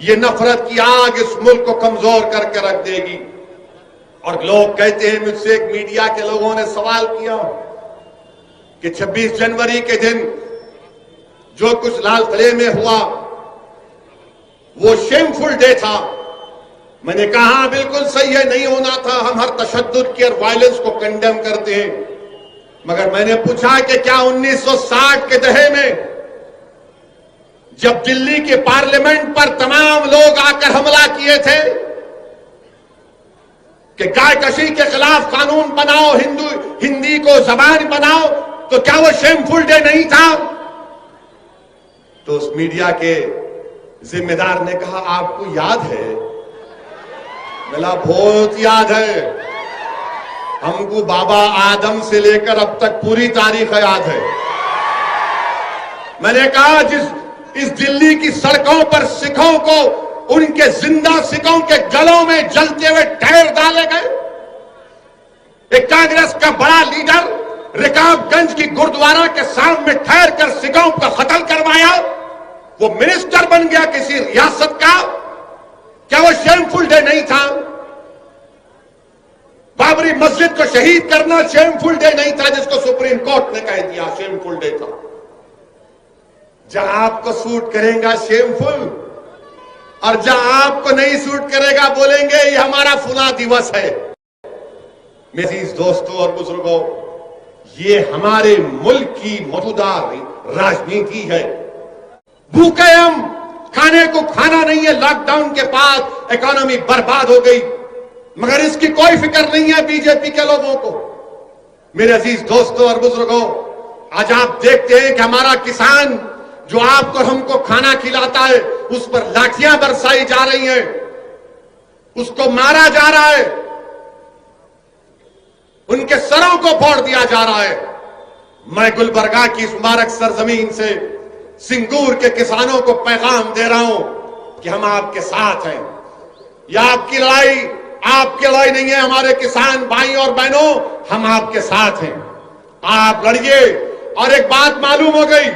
یہ نفرت کی آگ اس ملک کو کمزور کر کے رکھ دے گی۔ اور لوگ کہتے ہیں، مجھ سے ایک میڈیا کے لوگوں نے سوال کیا کہ 26 جنوری کے دن جو کچھ لال قلعے میں ہوا وہ شیمفل ڈے تھا۔ میں نے کہا بالکل صحیح ہے، نہیں ہونا تھا، ہم ہر تشدد کی اور وائلنس کو کنڈیم کرتے ہیں، مگر میں نے پوچھا کہ کیا 1960 کے دہے میں جب دلی کے پارلیمنٹ پر تمام لوگ آ کر حملہ کیے تھے کہ گائے کشی کے خلاف قانون بناؤ، ہندی کو زبان بناؤ، تو کیا وہ شیمفل ڈے نہیں تھا؟ تو اس میڈیا کے ذمہ دار نے کہا آپ کو یاد ہے؟ ملا بہت یاد ہے، ہم کو بابا آدم سے لے کر اب تک پوری تاریخ یاد ہے۔ میں نے کہا اس دلی کی سڑکوں پر سکھوں کو ان کے زندہ سکھوں کے گلوں میں جلتے ہوئے ٹائر ڈالے گئے۔ ایک کانگریس کا بڑا لیڈر رکاب گنج کی گردوارہ کے سامنے ٹھہر کر سکھوں کا قتل کروایا، وہ منسٹر بن گیا کسی ریاست کا، کیا وہ شیمفل ڈے نہیں تھا؟ بابری مسجد کو شہید کرنا شیمفل ڈے نہیں تھا جس کو سپریم کورٹ نے کہہ دیا شیمفل ڈے تھا؟ جہاں آپ کو سوٹ کریں گا شیمفل، اور جہاں آپ کو نہیں سوٹ کرے گا بولیں گے یہ ہمارا فلاں دیوس ہے۔ میرے عزیز دوستوں اور بزرگوں، یہ ہمارے ملک کی موجودہ راجنیتی ہے۔ بھوکے ہم، کھانے کو کھانا نہیں ہے، لاک ڈاؤن کے بعد اکانومی برباد ہو گئی، مگر اس کی کوئی فکر نہیں ہے بی جے پی کے لوگوں کو۔ میرے عزیز دوستوں اور بزرگوں، آج آپ دیکھتے ہیں کہ ہمارا کسان جو آپ کو ہم کو کھانا کھلاتا ہے اس پر لاٹھیاں برسائی جا رہی ہیں، اس کو مارا جا رہا ہے، ان کے سروں کو پھوڑ دیا جا رہا ہے۔ میں گلبرگہ کی اس مبارک سرزمین سے سنگور کے کسانوں کو پیغام دے رہا ہوں کہ ہم آپ کے ساتھ ہیں۔ یہ آپ کی لڑائی نہیں ہے، ہمارے کسان بھائی اور بہنوں، ہم آپ کے ساتھ ہیں، آپ لڑیے۔ اور ایک بات معلوم ہو گئی،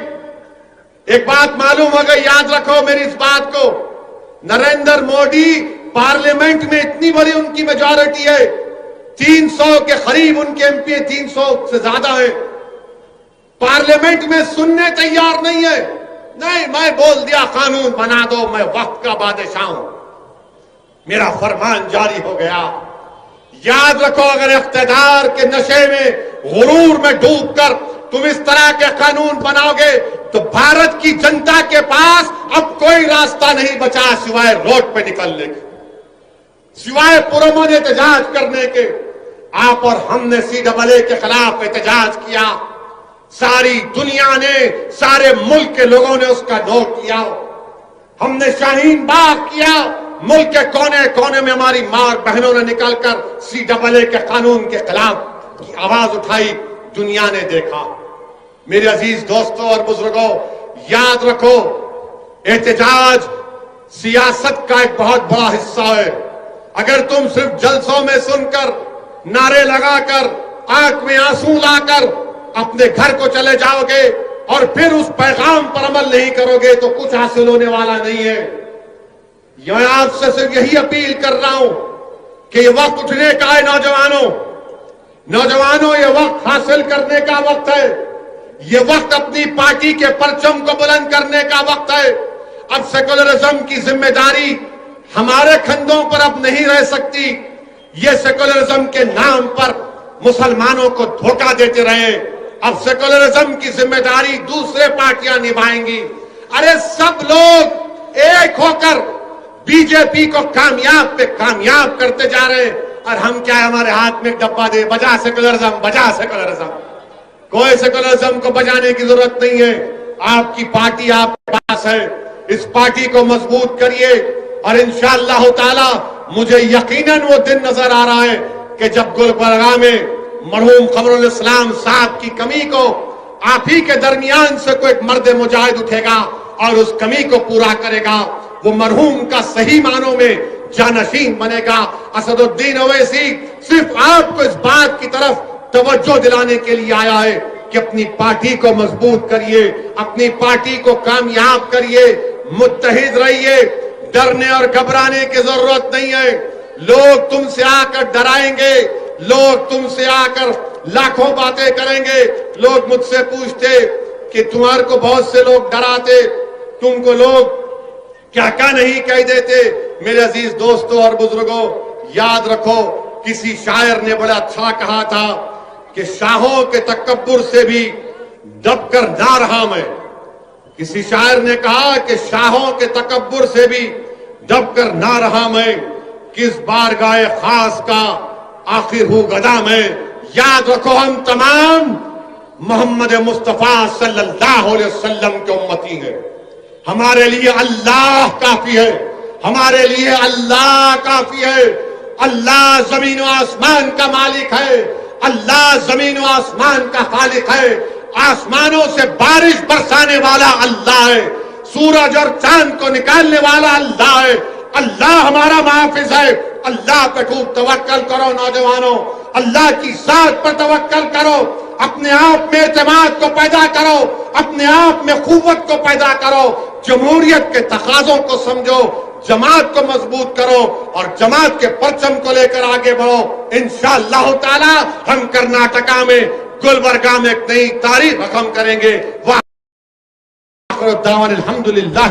یاد رکھو میری اس بات کو، نریندر مودی پارلیمنٹ میں اتنی بڑی ان کی میجورٹی ہے، 300 کے قریب ان کے ایم پی، 300 سے زیادہ ہے، پارلیمنٹ میں سننے تیار نہیں ہے۔ نہیں، میں بول دیا قانون بنا دو، میں وقت کا بادشاہ ہوں، میرا فرمان جاری ہو گیا۔ یاد رکھو، اگر اقتدار کے نشے میں، غرور میں ڈوب کر تم اس طرح کے قانون بناؤ گے تو بھارت کی جنتا کے پاس اب کوئی راستہ نہیں بچا سوائے روڈ پہ نکلنے کے، سوائے پرامن احتجاج کرنے کے۔ آپ اور ہم نے CAA کے خلاف احتجاج کیا، ساری دنیا نے، سارے ملک کے لوگوں نے اس کا نوٹ کیا۔ ہم نے شاہین باغ کیا، ملک کے کونے کونے میں ہماری ماں اور بہنوں نے نکل کر CAA کے قانون کے خلاف کی آواز اٹھائی، دنیا نے دیکھا۔ میرے عزیز دوستوں اور بزرگوں، یاد رکھو، احتجاج سیاست کا ایک بہت بڑا حصہ ہے۔ اگر تم صرف جلسوں میں سن کر، نعرے لگا کر، آنکھ میں آنسو لا کر اپنے گھر کو چلے جاؤ گے اور پھر اس پیغام پر عمل نہیں کرو گے تو کچھ حاصل ہونے والا نہیں ہے۔ میں آپ سے صرف یہی اپیل کر رہا ہوں کہ یہ وقت اٹھنے کا ہے نوجوانوں، یہ وقت حاصل کرنے کا وقت ہے، یہ وقت اپنی پارٹی کے پرچم کو بلند کرنے کا وقت ہے۔ اب سیکولرزم کی ذمہ داری ہمارے کندھوں پر اب نہیں رہ سکتی۔ یہ سیکولرزم کے نام پر مسلمانوں کو دھوکہ دیتے رہے، اب سیکولرزم کی ذمہ داری دوسرے پارٹیاں نبھائیں گی۔ ارے سب لوگ ایک ہو کر بی جے پی کو کامیاب پہ کامیاب کرتے جا رہے ہیں، اور ہم کیا ہے، ہمارے ہاتھ میں ایک ڈبہ دے، بجا سیکولرزم۔ کوئی سیکولرزم کو بجانے کی ضرورت نہیں ہے، آپ کی پارٹی آپ کے پاس ہے، اس پارٹی کو مضبوط کریے، اور انشاءاللہ تعالی مجھے یقیناً وہ دن نظر آ رہا ہے کہ جب گلبرگہ میں مرحوم قمر الاسلام صاحب کی کمی کو آپ ہی کے درمیان سے کوئی ایک مرد مجاہد اٹھے گا اور اس کمی کو پورا کرے گا، وہ مرحوم کا صحیح معنوں میں جانشین بنے گا۔ اسد الدین اویسی صرف آپ کو اس بات کی طرف توجہ دلانے کے لیے آیا ہے کہ اپنی پارٹی کو مضبوط کریے، اپنی پارٹی کو کامیاب کریے، متحد رہیے، ڈرنے اور گھبرانے کی ضرورت نہیں ہے. لوگ تم سے آ کر ڈرائیں گے, لوگ تم سے آ کر لاکھوں باتیں کریں گے. لوگ مجھ سے پوچھتے کہ تمہارے کو بہت سے لوگ ڈراتے, تم کو لوگ کیا کیا نہیں کہہ دیتے. میرے عزیز دوستوں اور بزرگوں, یاد رکھو, کسی شاعر نے بڑا اچھا کہا تھا کہ شاہوں کے تکبر سے بھی دب کر نہ رہا میں. کسی شاعر نے کہا کہ شاہوں کے تکبر سے بھی دب کر نہ رہا میں, کس بارگاہ خاص کا آخر ہوں گدا میں. یاد رکھو, ہم تمام محمد مصطفیٰ صلی اللہ علیہ وسلم کے امتی ہیں. ہمارے لیے اللہ کافی ہے, ہمارے لیے اللہ کافی ہے. اللہ زمین و آسمان کا مالک ہے, اللہ زمین و آسمان کا خالق ہے. آسمانوں سے بارش برسانے والا اللہ ہے, سورج اور چاند کو نکالنے والا اللہ ہے. اللہ ہمارا محافظ ہے. اللہ پہ خوب توکل کرو نوجوانوں, اللہ کی ذات پر توکل کرو. اپنے آپ میں اعتماد کو پیدا کرو, اپنے آپ میں قوت کو پیدا کرو. جمہوریت کے تقاضوں کو سمجھو, جماعت کو مضبوط کرو اور جماعت کے پرچم کو لے کر آگے بڑھو. انشاءاللہ تعالی ہم کرناٹکا میں گلبرگہ میں ایک نئی تاریخ رقم کریں گے. وآخر دعوانا الحمدللہ.